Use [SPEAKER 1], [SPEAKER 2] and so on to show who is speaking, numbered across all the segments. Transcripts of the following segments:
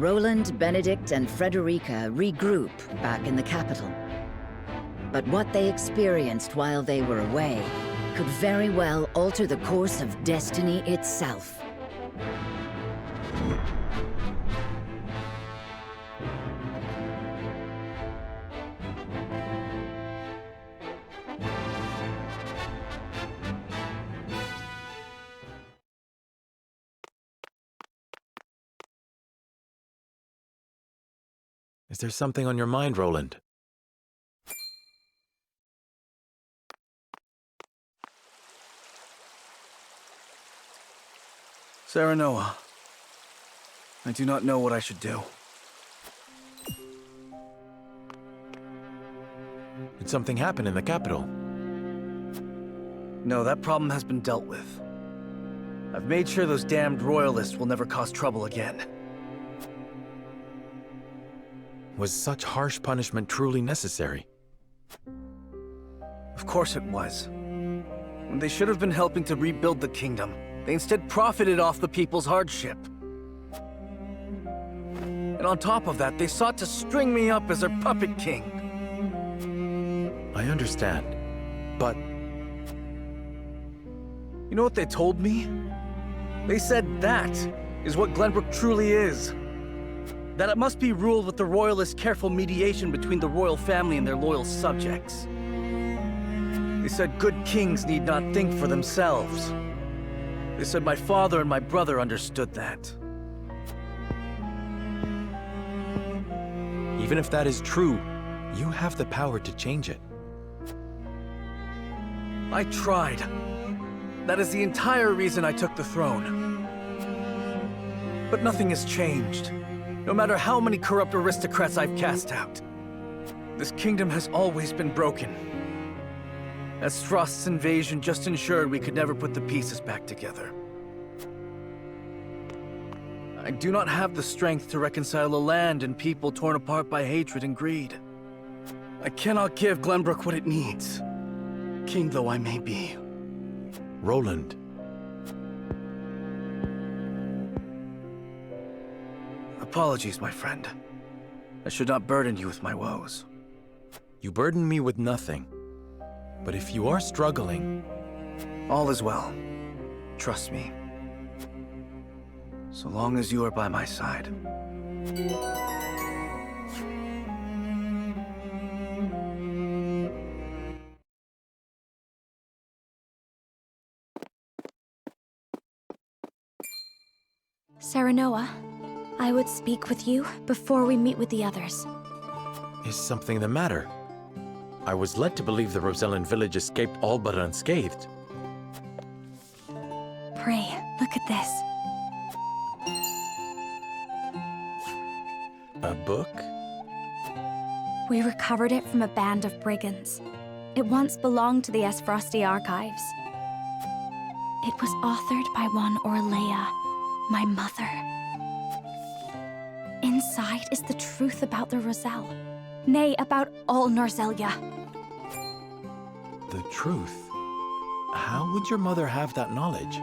[SPEAKER 1] Roland, Benedict, and Frederica regroup back in the capital. But what they experienced while they were away could very well alter the course of destiny itself.
[SPEAKER 2] Is there something on your mind, Roland?
[SPEAKER 3] Serenoa, I do not know what I should do.
[SPEAKER 2] Did something happen in the capital?
[SPEAKER 3] No, that problem has been dealt with. I've made sure those damned royalists will never cause trouble again.
[SPEAKER 2] Was such harsh punishment truly necessary?
[SPEAKER 3] Of course it was. When they should have been helping to rebuild the kingdom, they instead profited off the people's hardship. And on top of that, they sought to string me up as their puppet king.
[SPEAKER 2] I understand, but...
[SPEAKER 3] You know what they told me? They said that is what Glenbrook truly is. That it must be ruled with the royalists' careful mediation between the royal family and their loyal subjects. They said good kings need not think for themselves. They said my father and my brother understood that.
[SPEAKER 2] Even if that is true, you have the power to change it.
[SPEAKER 3] I tried. That is the entire reason I took the throne. But nothing has changed. No matter how many corrupt aristocrats I've cast out. This kingdom has always been broken. As Frost's invasion just ensured we could never put the pieces back together. I do not have the strength to reconcile a land and people torn apart by hatred and greed. I cannot give Glenbrook what it needs, king though I may be.
[SPEAKER 2] Roland.
[SPEAKER 3] Apologies, my friend. I should not burden you with my woes.
[SPEAKER 2] You burden me with nothing. But if you are struggling...
[SPEAKER 3] All is well. Trust me. So long as you are by my side.
[SPEAKER 4] Serenoa, I would speak with you before we meet with the others.
[SPEAKER 2] Is something the matter? I was led to believe the Rosellan village escaped all but unscathed.
[SPEAKER 4] Pray, look at this.
[SPEAKER 2] A book?
[SPEAKER 4] We recovered it from a band of brigands. It once belonged to the Esfrosti archives. It was authored by one Orlea, my mother. Inside is the truth about the Roselle. Nay, about all Norzelia.
[SPEAKER 2] The truth? How would your mother have that knowledge?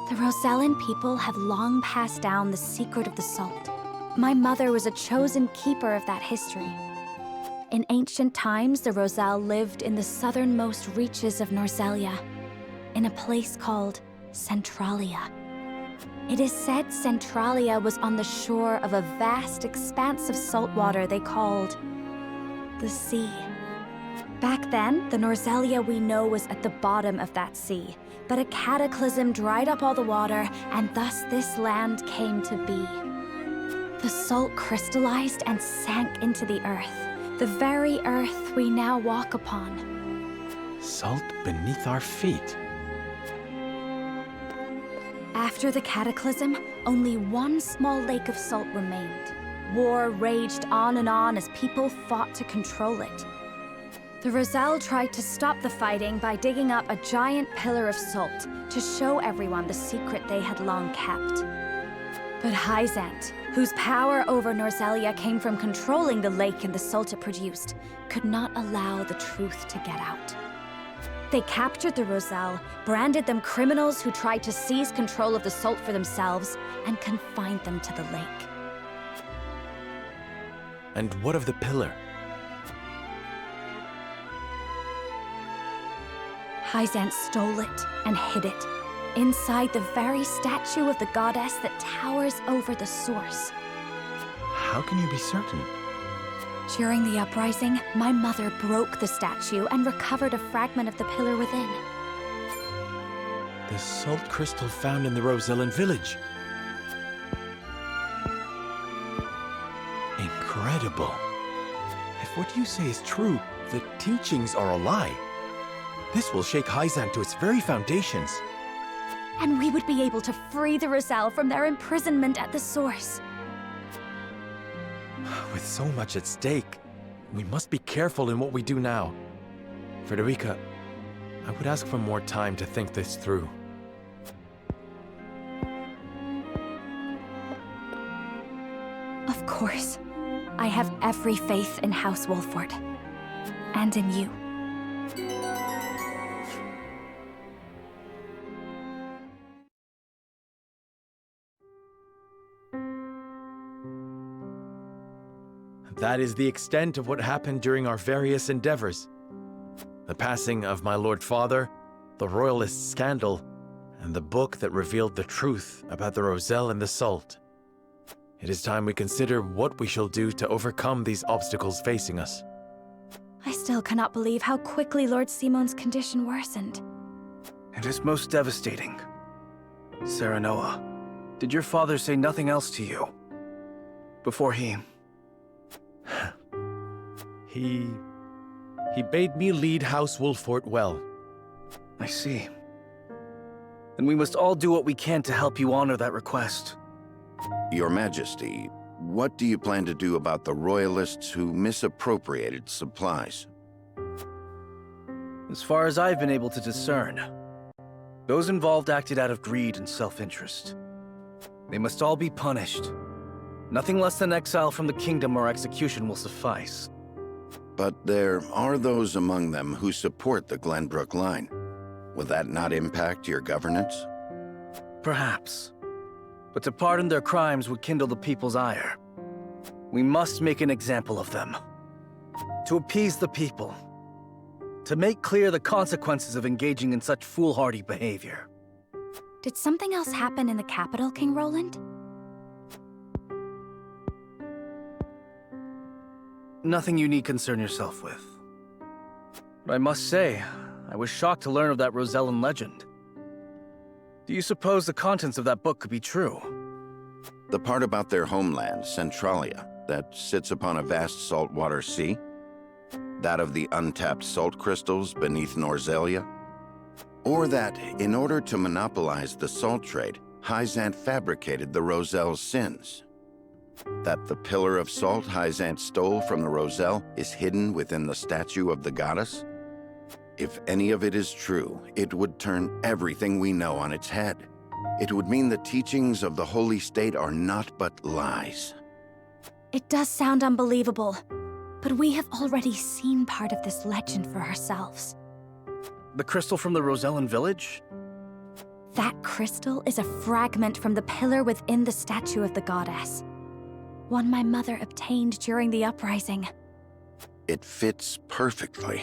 [SPEAKER 4] The Rosellan people have long passed down the secret of the salt. My mother was a chosen keeper of that history. In ancient times, the Roselle lived in the southernmost reaches of Norzelia, in a place called Centralia. It is said Centralia was on the shore of a vast expanse of salt water they called the sea. Back then, the Norzelia we know was at the bottom of that sea, but a cataclysm dried up all the water, and thus this land came to be. The salt crystallized and sank into the earth, the very earth we now walk upon.
[SPEAKER 2] Salt beneath our feet.
[SPEAKER 4] After the cataclysm, only one small lake of salt remained. War raged on and on as people fought to control it. The Roselle tried to stop the fighting by digging up a giant pillar of salt to show everyone the secret they had long kept. But Hyzant, whose power over Norzelia came from controlling the lake and the salt it produced, could not allow the truth to get out. They captured the Roselle, branded them criminals who tried to seize control of the salt for themselves, and confined them to the lake.
[SPEAKER 2] And what of the pillar?
[SPEAKER 4] Hyzant stole it and hid it, inside the very statue of the goddess that towers over the source.
[SPEAKER 2] How can you be certain?
[SPEAKER 4] During the uprising, my mother broke the statue and recovered a fragment of the pillar within.
[SPEAKER 2] The salt crystal found in the Rosellan village. Incredible. If what you say is true, the teachings are a lie. This will shake Hyzant to its very foundations.
[SPEAKER 4] And we would be able to free the Roselle from their imprisonment at the source.
[SPEAKER 2] With so much at stake, we must be careful in what we do now. Frederica, I would ask for more time to think this through.
[SPEAKER 4] Of course. I have every faith in House Wolford. And in you.
[SPEAKER 2] That is the extent of what happened during our various endeavors. The passing of my Lord Father, the Royalist scandal, and the book that revealed the truth about the Roselle and the salt. It is time we consider what we shall do to overcome these obstacles facing us.
[SPEAKER 4] I still cannot believe how quickly Lord Simon's condition worsened.
[SPEAKER 3] It is most devastating. Serenoa, did your father say nothing else to you? Before he...
[SPEAKER 2] He bade me lead House Wolford well.
[SPEAKER 3] I see. Then we must all do what we can to help you honor that request.
[SPEAKER 5] Your Majesty, what do you plan to do about the Royalists who misappropriated supplies?
[SPEAKER 3] As far as I've been able to discern, those involved acted out of greed and self-interest. They must all be punished. Nothing less than exile from the kingdom or execution will suffice.
[SPEAKER 5] But there are those among them who support the Glenbrook line. Will that not impact your governance?
[SPEAKER 3] Perhaps. But to pardon their crimes would kindle the people's ire. We must make an example of them. To appease the people. To make clear the consequences of engaging in such foolhardy behavior.
[SPEAKER 4] Did something else happen in the capital, King Roland?
[SPEAKER 3] Nothing you need concern yourself with. But I must say, I was shocked to learn of that Rosellan legend. Do you suppose the contents of that book could be true?
[SPEAKER 5] The part about their homeland, Centralia, that sits upon a vast saltwater sea? That of the untapped salt crystals beneath Norzelia? Or that, in order to monopolize the salt trade, Hyzant fabricated the Roselle's sins? That the pillar of salt Hyzant stole from the Roselle is hidden within the statue of the goddess? If any of it is true, it would turn everything we know on its head. It would mean the teachings of the Holy State are not but lies.
[SPEAKER 4] It does sound unbelievable, but we have already seen part of this legend for ourselves.
[SPEAKER 3] The crystal from the Rosellan village?
[SPEAKER 4] That crystal is a fragment from the pillar within the statue of the goddess. One my mother obtained during the uprising.
[SPEAKER 5] It fits perfectly.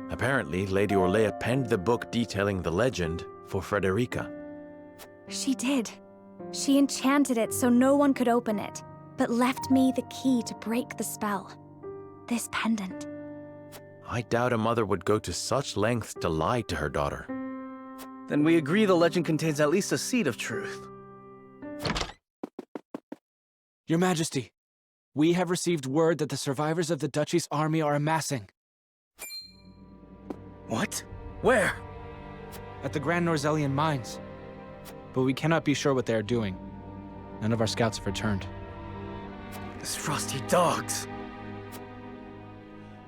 [SPEAKER 2] Apparently, Lady Orlea penned the book detailing the legend for Frederica.
[SPEAKER 4] She did. She enchanted it so no one could open it, but left me the key to break the spell. This pendant.
[SPEAKER 2] I doubt a mother would go to such lengths to lie to her daughter.
[SPEAKER 3] Then we agree the legend contains at least a seed of truth.
[SPEAKER 6] Your Majesty, we have received word that the survivors of the Duchy's army are amassing.
[SPEAKER 3] What? Where?
[SPEAKER 6] At the Grand Norzellian mines. But we cannot be sure what they are doing. None of our scouts have returned.
[SPEAKER 3] These frosty dogs.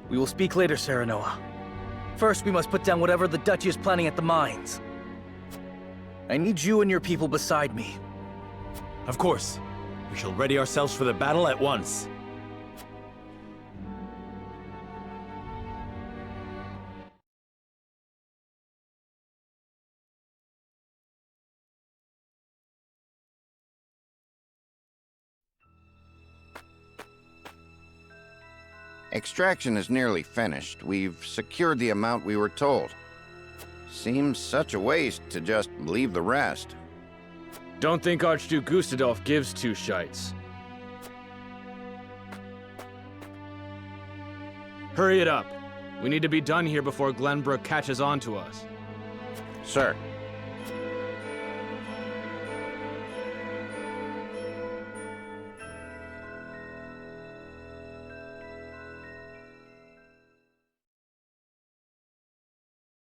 [SPEAKER 3] We will speak later, Serenoa. First, we must put down whatever the Duchy is planning at the mines. I need you and your people beside me.
[SPEAKER 2] Of course. We shall ready ourselves for the battle at once.
[SPEAKER 5] Extraction is nearly finished. We've secured the amount we were told. Seems such a waste to just leave the rest.
[SPEAKER 7] Don't think Archduke Gustadolf gives two shites. Hurry it up. We need to be done here before Glenbrook catches on to us.
[SPEAKER 5] Sir.